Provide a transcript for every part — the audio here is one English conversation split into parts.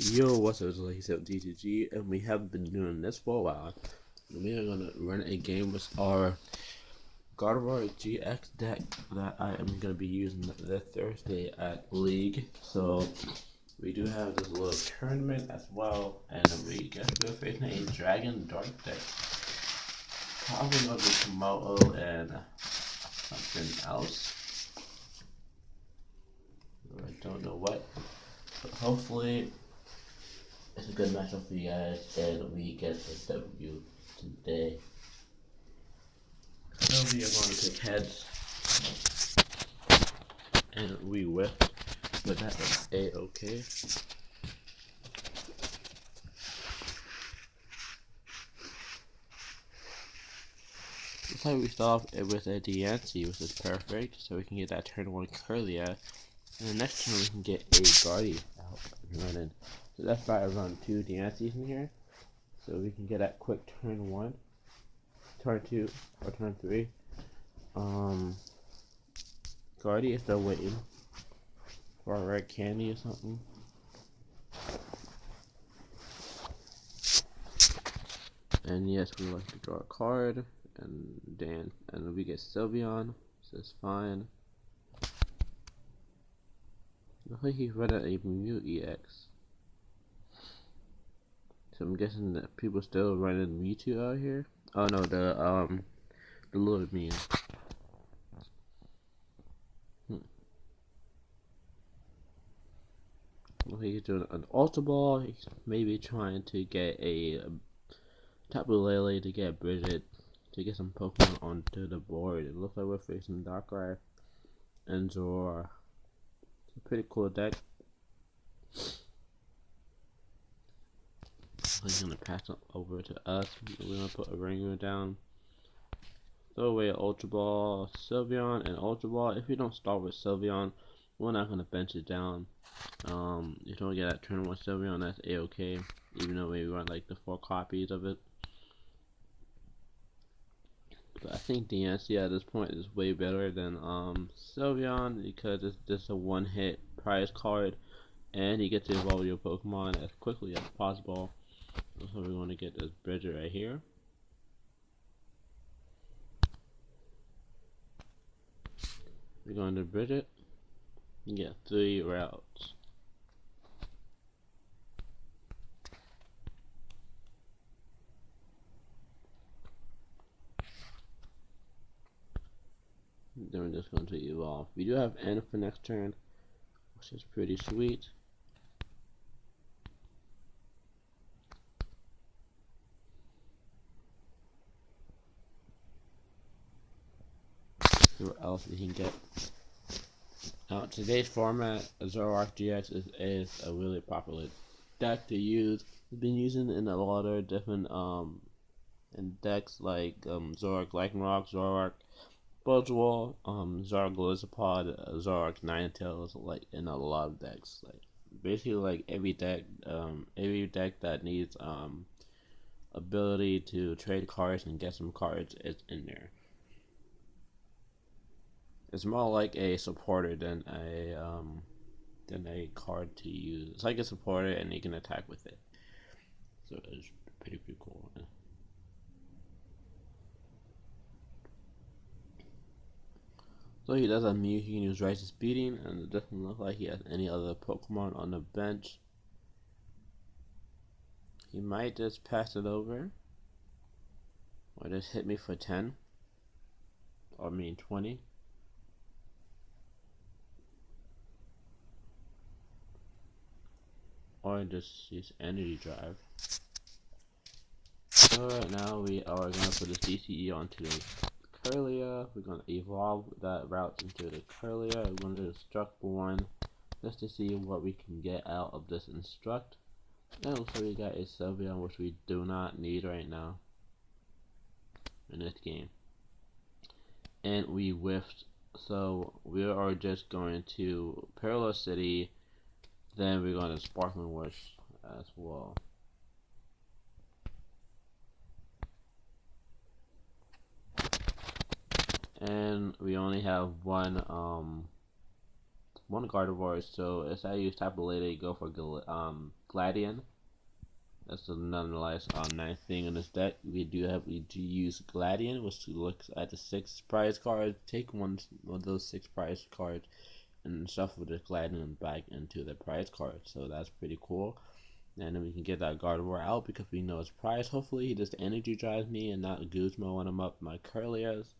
Yo, what's up? It's like TCG, and we have been doing this for a while. We are gonna run a game with our Gardevoir GX deck that I am gonna be using this Thursday at League. So we do have this little tournament as well, and we're facing a Dragon Dark deck. Probably gonna be Komodo and something else. I don't know what, but hopefully it's a good matchup for you guys, and we get a W today. So we are going to pick heads, and we whiffed, but that is a-okay. Looks like we start off with a Diancie, which is perfect, so we can get that turn 1 Curlia, and the next turn we can get a Guardy out and running. So that's why I run 2 Diancies in here, so we can get that quick turn 1, turn 2, or turn 3. Guardy is still waiting for a red candy or something. And yes, we like to draw a card, and we get Silveion, so it's fine. Looks like he's running a Mew EX. So I'm guessing that people still running Mewtwo out here. Oh no, the little Mew. Looks like he's doing an Ultra Ball. He's maybe trying to get a Tapu Lele to get Bridget to get some Pokemon onto the board. It looks like we're facing Darkrai and Zoroark. It's a pretty cool deck. He's gonna pass it over to us. We're gonna put a Ringer down. Throw away an Ultra Ball, Silveion, and Ultra Ball. If you don't start with Silveion, we're not gonna bench it down. If you don't get that turn 1 Silveion, that's a-okay. Even though we run like the 4 copies of it. But I think Diancie at this point is way better than Silveion, because it's just a one-hit prize card, and you get to evolve your Pokemon as quickly as possible. So we want to get this Bridger right here. We're going to bridge it. You get 3 routes. Then we're just going to evolve. We do have N for next turn, which is pretty sweet. See what else we can get. Now, today's format, Zoroark GX is a really popular deck to use. It's been used in a lot of different in decks like Zoroark Lycanroc, Zoroark Buzzwole, Zoroark Lizardpod, Zoroark Ninetales, like in a lot of decks. Like basically like every deck that needs ability to trade cards and get some cards is in there. It's more like a supporter than a card to use. It's like a supporter and you can attack with it. So it's pretty cool. So he does have Mew, he can use Righteous Beating, and it doesn't look like he has any other Pokemon on the bench. He might just pass it over, or just hit me for 10, or 20. Or just use Energy Drive. So right now we are going to put this DCE onto the Curlia. We're going to evolve that route into the Curlia. We're going to instruct 1 just to see what we can get out of this instruct. And also we got a Silveion, which we do not need right now in this game. And we whiffed, so we are just going to Parallel City. Then we're going to Sparkling Wish as well. And we only have one one Gardevoir, so instead I use Tapu Lele, go for Gladian. That's another nice thing in this deck. We do use Gladian, which looks at the 6 prize cards. Take one of those 6 prize cards and shuffle the Gladian back into the prize card. So that's pretty cool. And then we can get that Gardevoir out because we know it's prize. Hopefully he just energy drives me and not Guzma when I'm up my Curlias.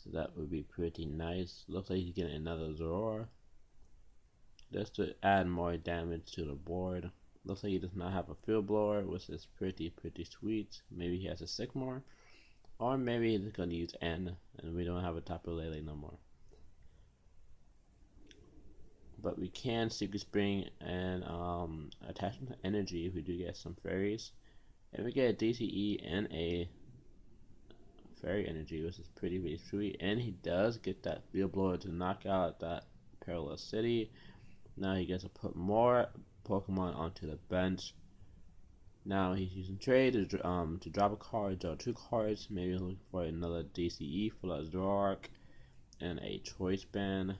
So that would be pretty nice. Looks like he's getting another Zoroark, just to add more damage to the board. Looks like he does not have a field blower, which is pretty sweet. Maybe he has a Sycamore, or maybe he's gonna use N, and we don't have a Tapu Lele no more. But we can Secret Spring and attach some energy if we do get some fairies. If we get a DCE and a fairy energy, which is pretty sweet, and he does get that field blower to knock out that Perilous City. Now he gets to put more Pokemon onto the bench. Now he's using trade to drop a card, draw 2 cards. Maybe looking for another DCE for the Zoroark and a choice band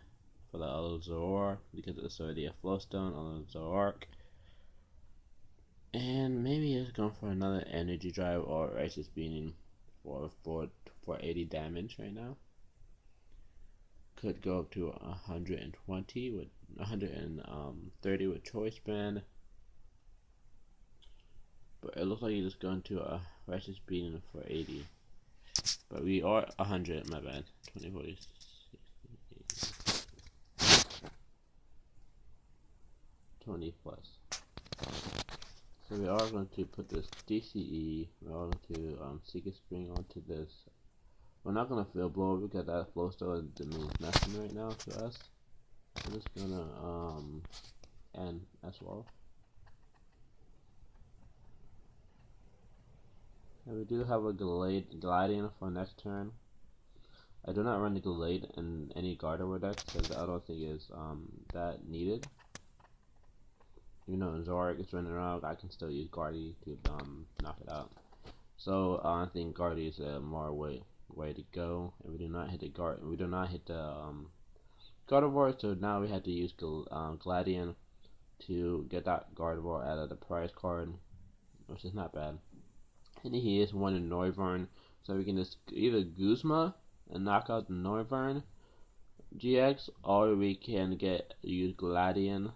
for the other Zoroark because it's already a Flowstone on the Zoroark. And maybe he's going for another energy drive or Righteous Beating for 80 damage right now. Could go up to 120 with 130 with choice band, but it looks like he's just going to a Righteous Beating for 80. But we are 100. My bad. 20, 40, 60, 20 plus. So we are going to put this DCE. We are going to Secret Spring onto this. We're not gonna field blow because that Flowstone means nothing right now to us. I'm just gonna end as well. And we do have a Gladian for next turn. I do not run the Glade in any Gardevoir deck because I don't think it's that needed. You know, Zoroark is running around. I can still use Guardy to knock it out. So I think Guardy is a more way to go, and we do not hit the Gardevoir, so now we have to use Gladian to get that Gardevoir out of the prize card, which is not bad. And he is one in noivern, so we can just either Guzma and knock out the noivern GX, or we can use Gladian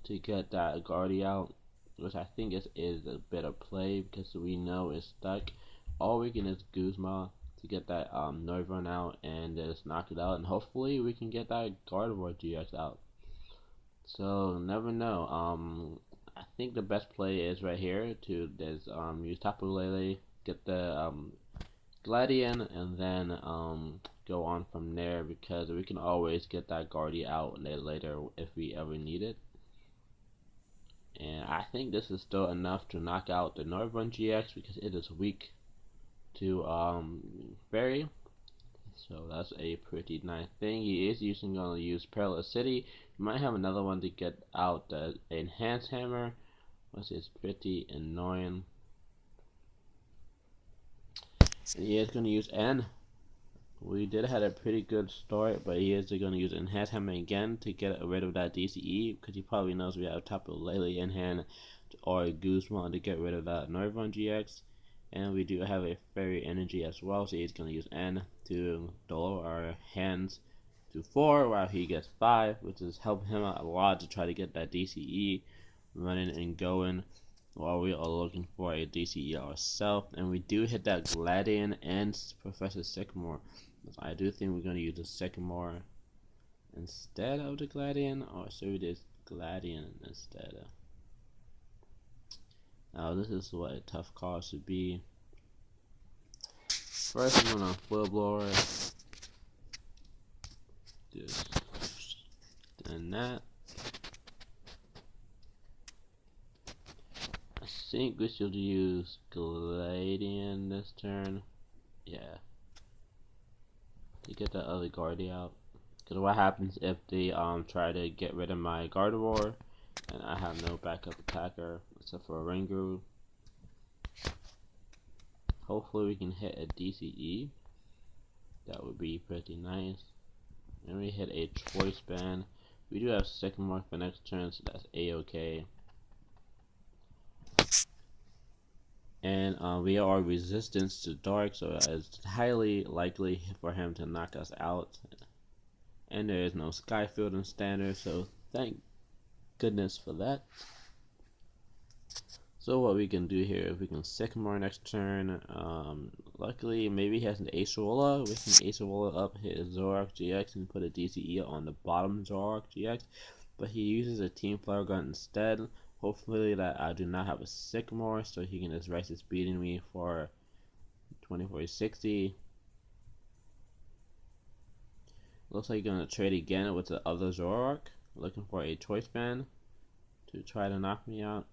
to get that Guardy out, which I think is a better play because we know it's stuck. Or we can just Guzma to get that noivern out and just knock it out, and hopefully we can get that Gardevoir GX out. So never know. I think the best play is right here to just use Tapu Lele, get the Gladian, and then go on from there because we can always get that Guardy out later if we ever need it. And I think this is still enough to knock out the noivern GX because it is weak to Fairy. So that's a pretty nice thing. He is gonna use Perilous City. You might have another one to get out the Enhanced Hammer, which is pretty annoying. And he is gonna use N. We did have a pretty good start, but he is gonna use Enhanced Hammer again to get rid of that DCE because he probably knows we have Tapu Lele in hand or Guzman to get rid of that noivern GX. And we do have a fairy energy as well, so he's going to use N to lower our hands to 4 while he gets 5, which is helping him out a lot to try to get that DCE running and going while we are looking for a DCE ourselves. And we do hit that Gladian and Professor Sycamore. I do think we're going to use the Sycamore instead of the Gladian, or should we just Gladian instead of? Now this is what a tough call should be. First I'm gonna Full Blower. Just done that. I think we should use Gladian this turn. Yeah. To get the other Guardy out. Because what happens if they try to get rid of my Gardevoir and I have no backup attacker except for a Ringu. Hopefully we can hit a DCE. That would be pretty nice. And we hit a choice band. We do have Sycamore for next turn, so that's a-okay. And we are resistance to dark, so it's highly likely for him to knock us out. And there is no Skyfield in standard, so thank goodness for that. So what we can do here, if we can Sycamore next turn, luckily maybe he has an Acerola. We can Acerola up his Zoroark GX and put a DCE on the bottom Zoroark GX, but he uses a Team Flare Gun instead. Hopefully that I do not have a Sycamore, so he can just rest his beating me for 2460. Looks like he's gonna trade again with the other Zoroark, looking for a choice band to try to knock me out.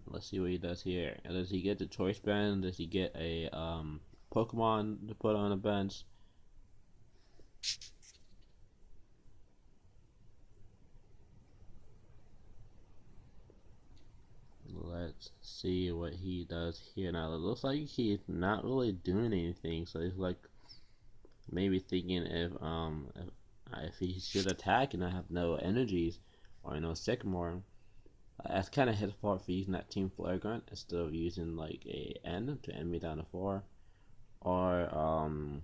Let's see what he does here. Does he get the choice band? Does he get a Pokemon to put on the bench? Let's see what he does here. Now it looks like he's not really doing anything, so he's like maybe thinking if he should attack and I have no energies or no Sycamore. That's kind of his fault for using that Team Flare Gun instead of using like a N to end me down to 4, or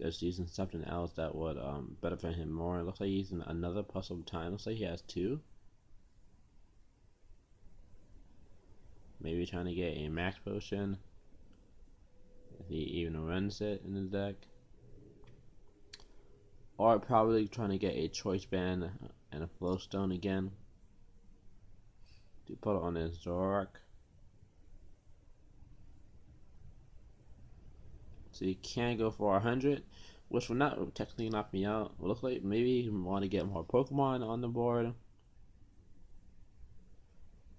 just using something else that would benefit him more. It looks like he's using another Puzzle of Time. Looks like he has 2. Maybe trying to get a Max Potion if he even runs it in the deck, or probably trying to get a Choice Band and a Flowstone again to put it on his Zoroark. So you can go for 100, which will not technically knock me out. It looks like maybe you want to get more Pokemon on the board.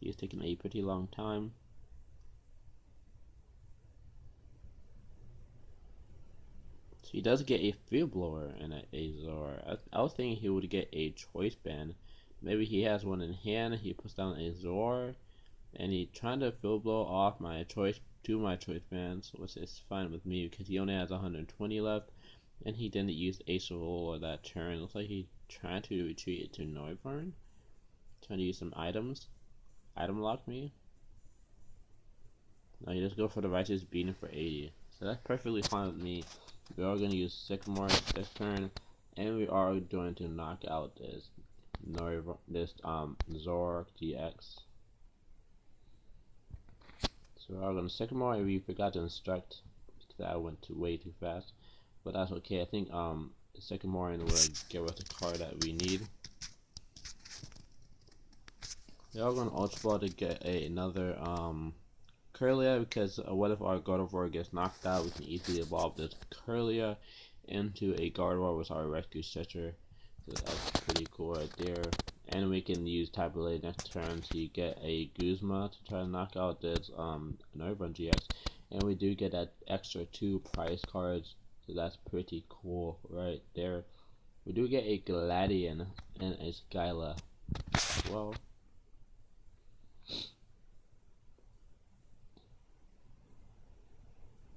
He's taking a pretty long time. So he does get a Field Blower and a Zor. I was thinking he would get a Choice Band. Maybe he has one in hand. He puts down a Zor, and he trying to Field Blow off my choice bands, which is fine with me because he only has 120 left, and he didn't use Acerola that turn. Looks like he trying to retreat it to Noivern, trying to use some items. Item lock me. No, you just go for the Righteous Beating for 80. So that's perfectly fine with me. We are going to use Sycamore this turn, and we are going to knock out this Zoroark GX. So we are going to Sycamore, and we forgot to instruct because I went way too fast. But that's okay. I think Sycamore will give us the card that we need. We are going to Ultra Ball to get another Kirlia, because what if our Gardevoir gets knocked out? We can easily evolve this Kirlia into a Gardevoir with our Rescue Stretcher. So that's pretty cool right there. And we can use Type Relay next turn to get a Guzma to try to knock out this noivern GX. And we do get that extra 2 prize cards, so that's pretty cool right there. We do get a Gladian and a Skyla as well.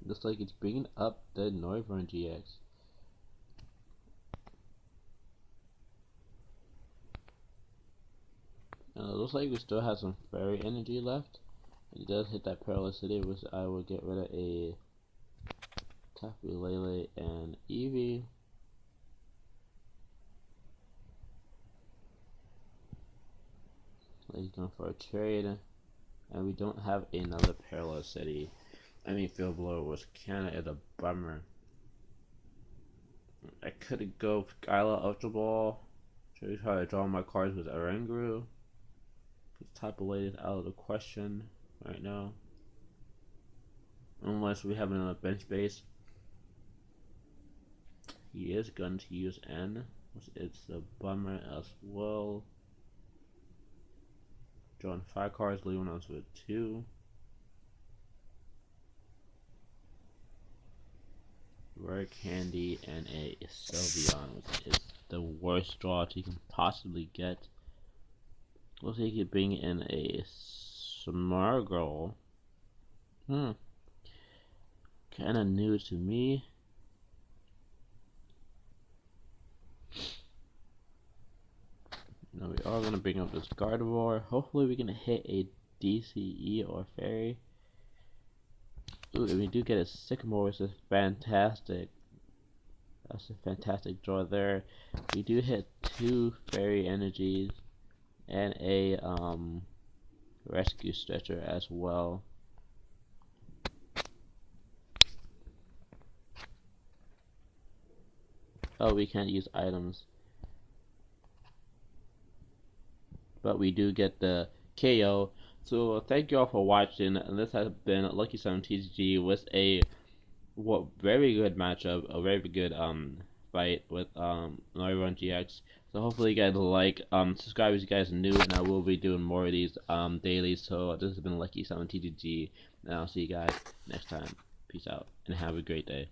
Looks like it's bringing up the noivern GX. It looks like we still have some fairy energy left. It does hit that Perilous City, which I will get rid of a Tapu Lele and Eevee. He's going for a trade, and we don't have another Perilous City. I mean, Field Blower was kinda a bummer. I could go Skyla Ultra Ball. Should try to draw my cards with Oranguru. This type of late is out of the question right now. Unless we have another bench base. He is going to use N, which is a bummer as well. Drawing 5 cards, leaving us with 2. Rare Candy and a Silveion, which is the worst draw you can possibly get. Looks like you could bring in a Smargirl Kinda new to me. Now we are gonna bring up this Gardevoir. Hopefully we can hit a DCE or Fairy. Ooh, if we do get a Sycamore, which is fantastic. That's a fantastic draw there. We do hit 2 Fairy Energies and a Rescue Stretcher as well. Oh, we can't use items. But we do get the KO. So thank you all for watching, and this has been Lucky 7 TCG with a very good matchup, a very good fight with noivern GX. So hopefully you guys like, subscribe if you guys are new, and I will be doing more of these daily. So this has been Lucky 7 TCG, and I'll see you guys next time. Peace out and have a great day.